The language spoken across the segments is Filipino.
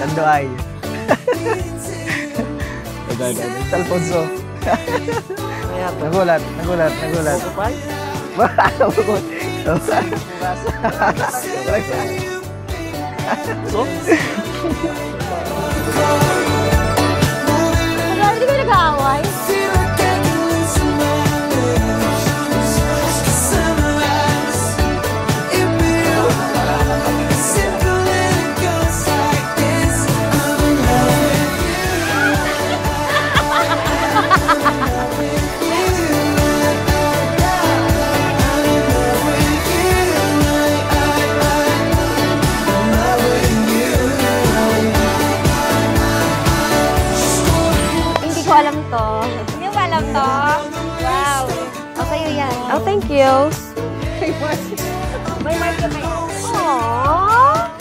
Tandoay. Alfonso. Nagulat. Hindi ko nag-aaway. Alam to. Hindi mo alam to? Wow. O, sa'yo yan. Oh, thank you. May mark ka ba yan? Aww.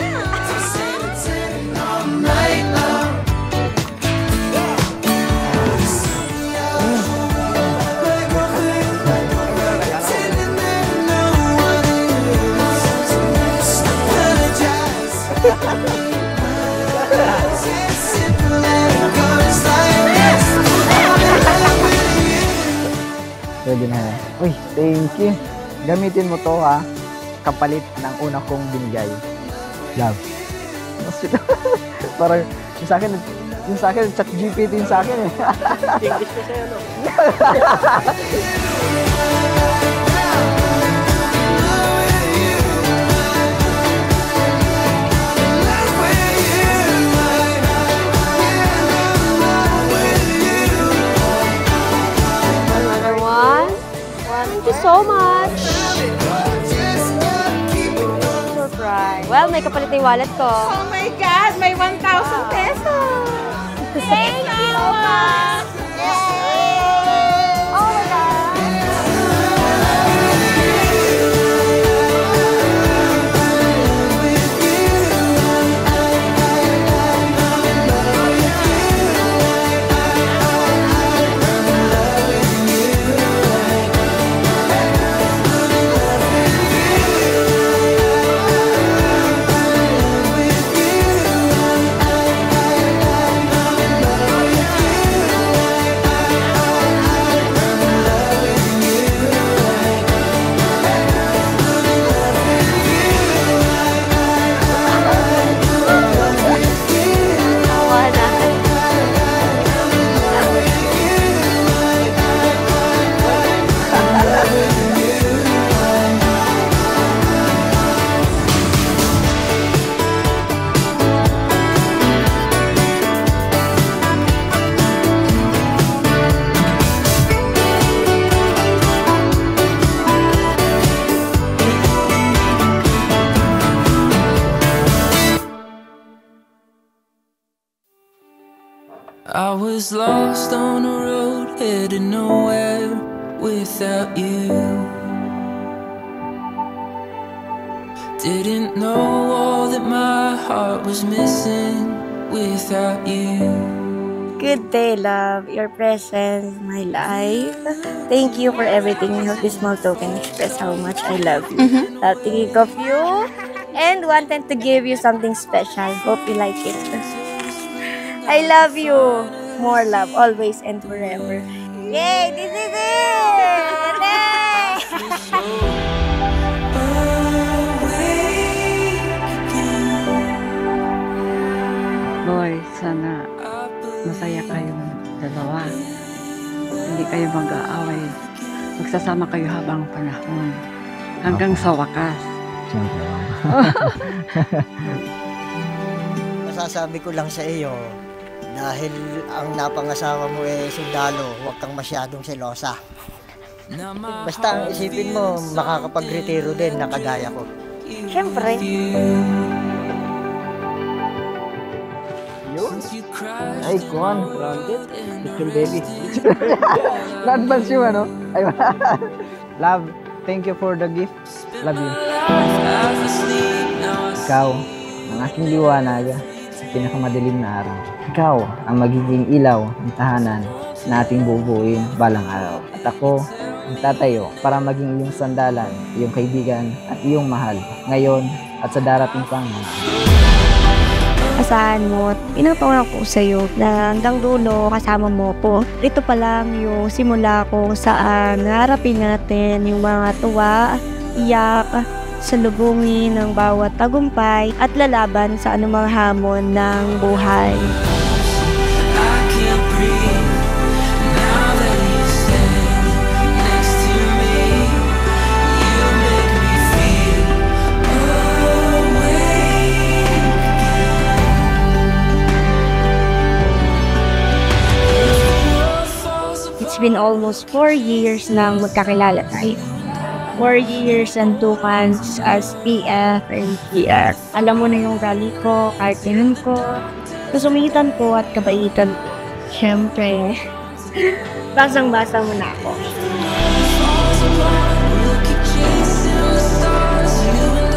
Pwede na. Uy, thank you. Gamitin mo to ha. Kapalit ng una kong binigay. Love. Parang yung sa akin, chat GPT yung sa akin eh. English ko sa'yo, no? Thank you so much. Surprise. Well, may kapalit na yung wallet ko. Oh my God! May 1,000 pesos! Thank you, Ma! Oh my God! I was lost on a road, headed nowhere without you. Didn't know all that my heart was missing without you. Good day, love. Your presence, my life. Thank you for everything. I hope this small token express how much I love you. I'll think of you and wanted to give you something special. Hope you like it. I love you. More love, always and forever. Yay! This is it! Boy, sana masaya kayong dalawa. Hindi kayo mag-aaway. Magsasama kayo habang panahon. Hanggang sa wakas. Masasabi ko lang sa iyo, dahil ang napangasawa mo sundalo, huwag kang masyadong selosa. Basta ang isipin mo, makakapag-retiro din na kagaya ko. Siyempre. Ay, kuhan. Little baby. Na-advance yung ano. Ay, love, thank you for the gift. Love you. Ikaw, ang aking liwanag. pinakamadilim na araw. Ikaw ang magiging ilaw ng tahanan na ating bubuuin balang araw. At ako ang tatayo para maging iyong sandalan, iyong kaibigan at iyong mahal ngayon at sa darating pang mga araw. Asahan mo, pinapawala ko sa'yo na hanggang dulo kasama mo ko. Ito pa lang yung simula kung saan harapin natin yung mga tuwa, iyak, salubungin ng bawat tagumpay at lalaban sa anumang hamon ng buhay. I can't breathe now that you stand next to me. You make me feel awake. It's been almost 4 years nang magkakilala tayo. 4 years and 2 months as PF and PR. Alam mo na yung rally ko, kartihan ko, kasumitan ko at kabaitan ko. Siyempre, basang-basa mo na ako.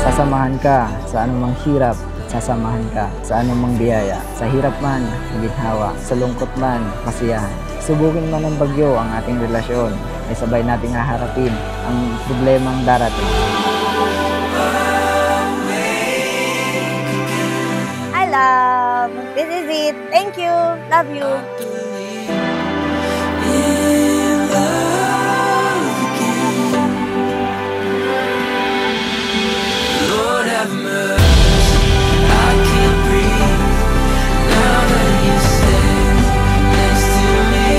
Sasamahan ka sa anumang hirap, sasamahan ka sa anumang biyaya. Sa hirap man, ginhawa, sa lungkot man, kasiyahan. Subukin man ng bagyo ang ating relasyon, ay sabay nating haharapin ang problemang darating. I love. This is it. Thank you. Love you. Lord have mercy, I can't breathe now that you stand next to me.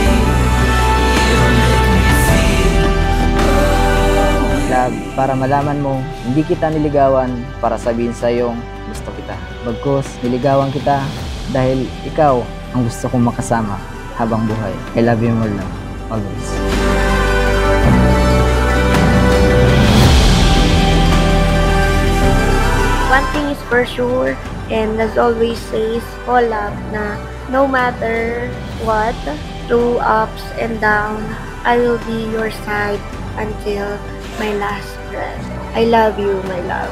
You make me feel Love, para malaman mo, hindi kita niligawan para sabihin sa iyong gusto kita. Bagkus, niligawan kita dahil ikaw ang gusto kong makasama habang buhay. I love you more love, always. One thing is for sure, and as always says, all love na no matter what, through ups and downs, I will be your side until my last breath. I love you, my love.